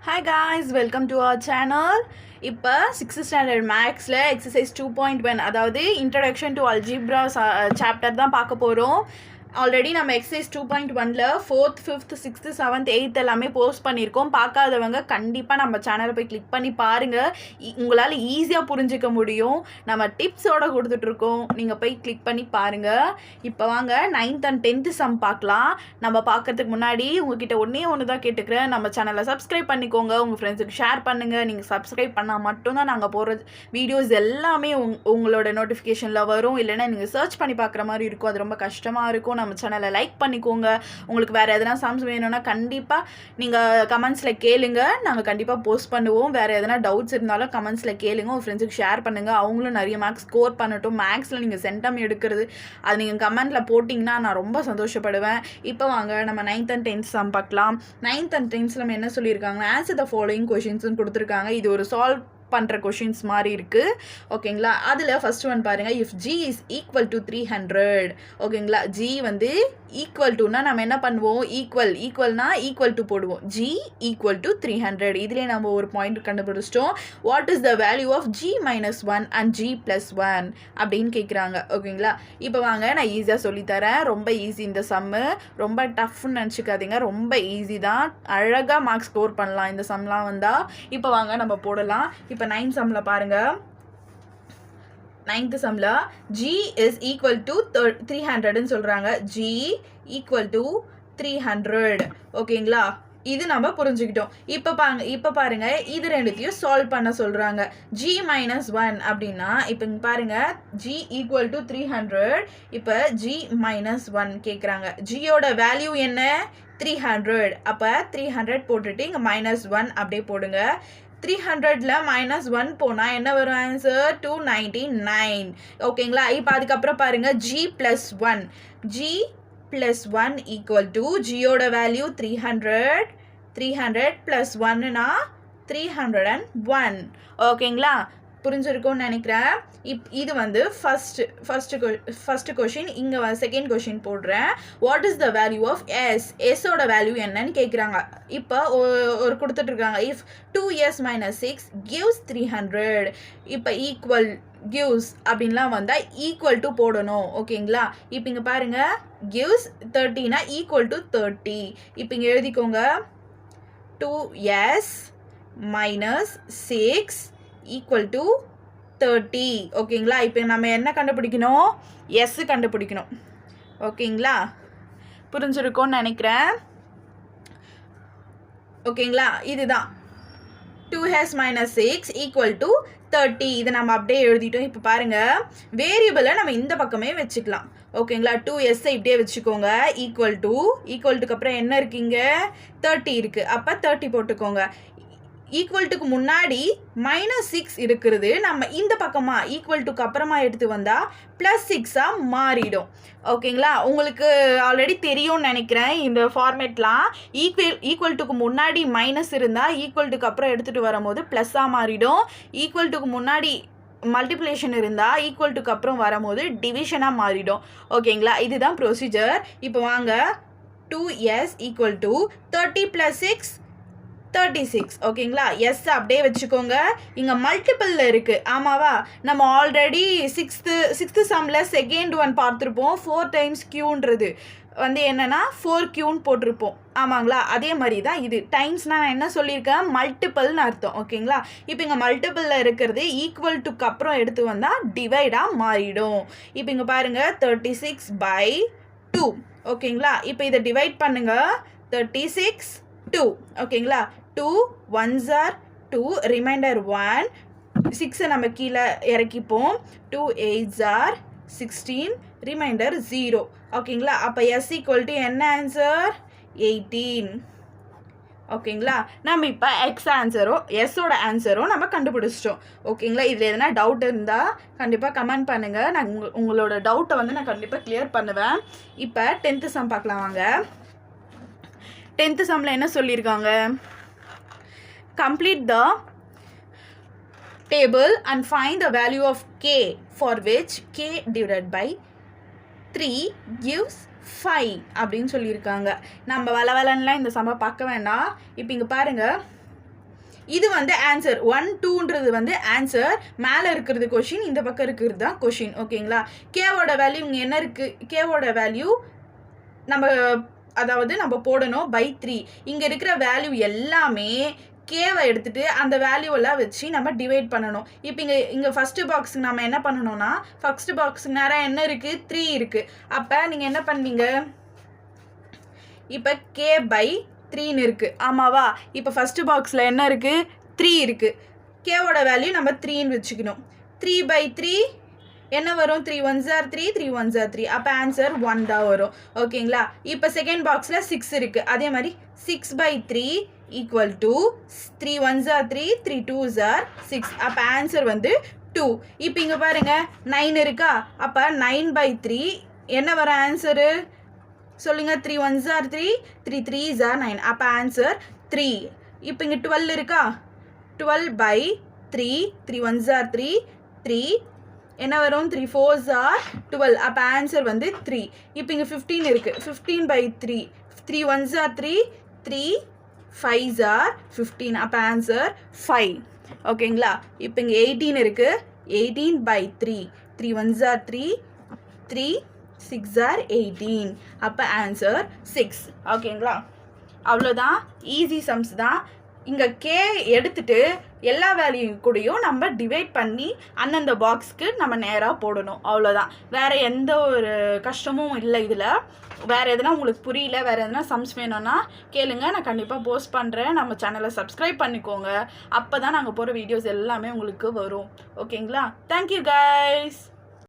Hi guys, welcome to our channel. இப்போ 6th standard மேக்ஸில் exercise 2.1 அதாவது இன்ட்ரடக்ஷன் டு அல்ஜிப்ரா சாப்டர் தான் பார்க்க போகிறோம். ஆல்ரெடி நம்ம exercise 2.1ல் 4th 5th 6th 7th 8th எல்லாமே போஸ்ட் பண்ணியிருக்கோம். பார்க்காதவங்க கண்டிப்பாக நம்ம சேனலை போய் கிளிக் பண்ணி பாருங்கள். உங்களால் ஈஸியாக புரிஞ்சிக்க முடியும். நம்ம டிப்ஸோடு கொடுத்துட்ருக்கோம், நீங்கள் போய் கிளிக் பண்ணி பாருங்கள். இப்போ வாங்க 9th and 10th சம் பார்க்கலாம். நம்ம பார்க்கறதுக்கு முன்னாடி உங்ககிட்ட ஒன்று தான் கேட்டுக்கிறேன், நம்ம சேனலை சப்ஸ்கிரைப் பண்ணிக்கோங்க, உங்கள் ஃப்ரெண்ட்ஸுக்கு ஷேர் பண்ணுங்கள். நீங்கள் சப்ஸ்கிரைப் பண்ணால் மட்டும்தான் நாங்கள் போடுற வீடியோஸ் எல்லாமே உங்களோட நோட்டிஃபிகேஷனில் வரும். இல்லைன்னா நீங்கள் சர்ச் பண்ணி பார்க்குற மாதிரி இருக்கும், அது ரொம்ப கஷ்டமாக இருக்கும். நம்ம சேனலை லைக் பண்ணிக்கோங்க. உங்களுக்கு வேறு எதனா சம்ஸ் வேணும்னா கண்டிப்பாக நீங்கள் கமெண்ட்ஸில் கேளுங்க, நாங்கள் கண்டிப்பாக போஸ்ட் பண்ணுவோம். வேறு எதனா டவுட்ஸ் இருந்தாலும் கமெண்ட்ஸில் கேளுங்க, உங்கள் ஃப்ரெண்ட்ஸுக்கு ஷேர் பண்ணுங்கள், அவங்களும் நிறைய மார்க்ஸ் ஸ்கோர் பண்ணட்டும். மேக்ஸில் நீங்கள் சென்டம் எடுக்கிறது அது நீங்கள் கமெண்ட்டில் போட்டிங்கன்னா நான் ரொம்ப சந்தோஷப்படுவேன். இப்போ வாங்க நம்ம 9th and 10th சம் பார்க்கலாம். 9th and 10th நம்ம என்ன சொல்லியிருக்காங்க, ஆன்சர் த ஃபாலோயிங் கொஷின்ஸ்னு கொடுத்துருக்காங்க. இது ஒரு சால்வ் பண்ணுற கொஷின்ஸ் மாதிரி இருக்குது, ஓகேங்களா. அதில் ஃபஸ்ட் ஒன் பாருங்கள், if G is equal to 300, ஓகேங்களா. ஜி வந்து ஈக்குவல் டுனா நம்ம என்ன பண்ணுவோம், ஈக்குவல்னா ஈக்குவல் டு போடுவோம். G equal to 300. இதிலே நம்ம ஒரு பாயிண்ட் கண்டுபிடிச்சிட்டோம். What is the value of G -1 and G +1 அப்படின்னு கேட்குறாங்க, ஓகேங்களா. இப்போ வாங்க நான் ஈஸியாக சொல்லித்தரேன். ரொம்ப ஈஸி இந்த சம்மு, ரொம்ப டஃப்னு நினச்சிக்காதீங்க, ரொம்ப ஈஸி தான். அழகாக மார்க்ஸ் ஸ்கோர் பண்ணலாம் இந்த சம்லாம் வந்தால். இப்போ வாங்க நம்ம போடலாம். இப்போ 9th சம்மில் பாருங்கள். 9th சம்மில் ஜி இஸ் ஈக்குவல் டு 300ன்னு சொல்கிறாங்க. ஜி ஈக்குவல் டு 300, ஓகேங்களா. இது நம்ம புரிஞ்சுக்கிட்டோம். இப்போ பாருங்க இது ரெண்டுத்தையும் சால்வ் பண்ண சொல்கிறாங்க. ஜி -1 அப்படின்னா இப்போ இங்கே பாருங்கள், ஜி ஈக்குவல் டு 300. இப்போ ஜி -1 கேட்குறாங்க. ஜியோட வேல்யூ என்ன, 300. அப்போ 300 போட்டுட்டு இங்கே -1 அப்படியே போடுங்க. 300ல் -1 போனால் என்ன வரும் ஆன்சர், 299, ஓகேங்களா. இப்போ அதுக்கப்புறம் பாருங்கள், ஜி +1 ஈக்குவல் டு ஜியோட வேல்யூ 300 + 1னா 301, ஓகேங்களா. புரிஞ்சிருக்கும்னு நினைக்கிறேன். இது வந்து ஃபர்ஸ்ட் கொஷின். இங்கே செகண்ட் கொஷின் போடுறேன். What is the value of S, எஸ்ஸோட வேல்யூ என்னன்னு கேட்குறாங்க. இப்போ ஒரு கொடுத்துட்ருக்காங்க, இஃப் 2s - 6 gives 300. இப்போ ஈக்குவல் gives அப்படின்லாம் வந்தால் ஈக்குவல் டு போடணும், ஓகேங்களா. இப்போ இங்கே பாருங்கள், gives 30னா ஈக்குவல் டு 30. இப்போ இங்கே எழுதிக்கோங்க, 2s - 6 ஈக்குவல் டு 30, ஓகேங்களா. இப்போ நம்ம என்ன கண்டுபிடிக்கணும், எஸ் கண்டுபிடிக்கணும், ஓகேங்களா. புரிஞ்சிருக்கோன்னு நினைக்கிறேன், ஓகேங்களா. இதுதான் 2s - 6 ஈக்குவல் டு 30. இதை நம்ம அப்படியே எழுதிட்டோம். இப்போ பாருங்கள், வேரியபிளை நம்ம இந்த பக்கமே வச்சுக்கலாம், ஓகேங்களா. 2s இப்படியே வச்சுக்கோங்க. ஈக்குவல்ட்டுக்கு அப்புறம் என்ன இருக்கீங்க, 30 இருக்குது. அப்போ 30 போட்டுக்கோங்க. ஈக்குவல்ட்டுக்கு முன்னாடி -6 இருக்கிறது நம்ம இந்த பக்கமாக ஈக்குவல்ட்டுக்கு அப்புறமா எடுத்து வந்தால் +6ஆக மாறிடும், ஓகேங்களா. உங்களுக்கு ஆல்ரெடி தெரியும்னு நினைக்கிறேன் இந்த ஃபார்மேட்லாம். ஈக்குவல்ட்டுக்கு முன்னாடி மைனஸ் இருந்தால் ஈக்குவல்ட்டுக்கு அப்புறம் எடுத்துகிட்டு வரும்போது ப்ளஸ்ஸாக மாறிடும். ஈக்குவல்ட்டுக்கு முன்னாடி மல்டிப்ளிகேஷன் இருந்தால் ஈக்குவல்ட்டுக்கு அப்புறம் வரும்போது டிவிஷனாக மாறிடும், ஓகேங்களா. இதுதான் ப்ரொசீஜர். இப்போ வாங்க, 2s ஈக்குவல் டு 30 + 6 36, ஓகேங்களா. எஸ் அப்படியே வச்சுக்கோங்க. இங்கே மல்டிப்பிளில் இருக்குது, ஆமாவா. நம்ம ஆல்ரெடி சிக்ஸ்த்து சம்மில் செகண்ட் ஒன் பார்த்துருப்போம். 4 times Qன்றது வந்து என்னென்னா 4Qன்னு போட்டிருப்போம், ஆமாங்களா. அதே மாதிரி தான் இது. டைம்ஸ்னால் நான் என்ன சொல்லியிருக்கேன், மல்டிப்பிள்னு அர்த்தம், ஓகேங்களா. இப்போ இங்கே மல்டிப்பிளில் இருக்கிறது ஈக்குவல்ட்டுக்கு அப்புறம் எடுத்து வந்தால் டிவைடாக மாறிடும். இப்போ இங்கே பாருங்கள், 36/2, ஓகேங்களா. இப்போ இதை டிவைட் பண்ணுங்கள், 36 2, ஓகேங்களா. 2 1s are 2, ரிமைண்டர் 1, 6 நம்ம கீழே இறக்கிப்போம். 2 8s are 16, ரிமைண்டர் 0, ஓகேங்களா. அப்போ எஸ் ஈக்குவல் டு என்ன ஆன்சர், 18, ஓகேங்களா. நம்ம இப்போ எக்ஸ் ஆன்சரும் எஸ்ஸோட ஆன்சரும் நம்ம கண்டுபிடிச்சிட்டோம், ஓகேங்களா. இதில் எதனா டவுட் இருந்தால் கண்டிப்பாக கமெண்ட் பண்ணுங்கள், நான் உங்களோட டவுட்டை வந்து நான் கண்டிப்பாக கிளியர் பண்ணுவேன். இப்போ 10th சம் பார்க்கலாம் வாங்க. 10th சம்மில் என்ன சொல்லியிருக்காங்க, complete the table and find the value of k for which k divided by 3 gives 5 அப்படின்னு சொல்லியிருக்காங்க. நம்ம வளவலன்லாம் இந்த சம பார்க்க வேண்டாம். இப்போ இங்கே பாருங்கள், இது வந்து ஆன்சர் 1 2ன்றது வந்து ஆன்சர், மேலே இருக்கிறது கொஷின், இந்த பக்கம் இருக்கிறது தான் கொஷின். ஓகேங்களா? கேவோட வேல்யூ இங்கே என்ன இருக்குது, கேவோட வேல்யூ நம்ம அதாவது நம்ம போடணும் பை 3. இங்கே இருக்கிற வேல்யூ எல்லாமே கேவை எடுத்துகிட்டு அந்த வேல்யூவெல்லாம் வச்சு நம்ம டிவைட் பண்ணணும். இப்போ இங்கே ஃபஸ்ட்டு பாக்ஸுக்கு நம்ம என்ன பண்ணணும்னா, ஃபஸ்ட்டு பாக்ஸுக்கு நேரம் என்ன இருக்குது, 3 இருக்குது. அப்போ நீங்கள் என்ன பண்ணுவீங்க, இப்போ கே பை 3ன்னு இருக்குது ஆமாவா? இப்போ ஃபஸ்ட்டு பாக்ஸில் என்ன இருக்குது, 3 இருக்குது. கேவோட வேல்யூ நம்ம 3ன்னு வச்சுக்கணும். 3 பை 3 என்ன வரும், 3 1s are 3, 3 1s are 3. அப்போ ஆன்சர் 1 தான் வரும். ஓகேங்களா? இப்போ செகண்ட் பாக்ஸில் 6 இருக்குது. அதே மாதிரி 6 by 3 equal to 3 1s are 3, 3 2s are 6. அப்போ ஆன்சர் வந்து 2. இப்போ இங்கே பாருங்கள் 9 இருக்கா, அப்போ 9 பை 3 என்ன வர ஆன்சரு சொல்லுங்கள், 3 1s are 3, 3 3s are 9. அப்போ ஆன்சர் 3. இப்போ இங்கே 12 இருக்கா, 12 பை 3, 3 1s are 3, 3 என்ன வரும், 3 4s are 12. அப்போ ஆன்சர் வந்து 3. இப்போ இங்கே 15 இருக்குது, 15 by 3, 3 1s are 3, 3 5s are 15. அப்போ ஆன்சர் 5. ஓகேங்களா? இப்போ இங்கே 18 இருக்குது, 18 பை 3, 3 1s are 3, 3 6 are 18. அப்போ ஆன்சர் 6. ஓகேங்களா? அவ்வளோதான், ஈஸி சம்ஸ் தான். இங்கே கே எடுத்துட்டு எல்லா வேல்யூ கூடயும் நம்ம டிவைட் பண்ணி அந்தந்த பாக்ஸ்க்கு நம்ம நேராக போடணும். அவ்வளோதான், வேறு எந்த ஒரு கஷ்டமும் இல்லை இதில். வேறு எதுனா உங்களுக்கு புரியல, வேறு எதுனா சம்ஸ் வேணும்னா கேளுங்க, நான் கண்டிப்பாக போஸ்ட் பண்ணுறேன். நம்ம சேனலை சப்ஸ்கிரைப் பண்ணிக்கோங்க, அப்போ தான் நாங்கள் போகிற வீடியோஸ் எல்லாமே உங்களுக்கு வரும். ஓகேங்களா? Thank you guys.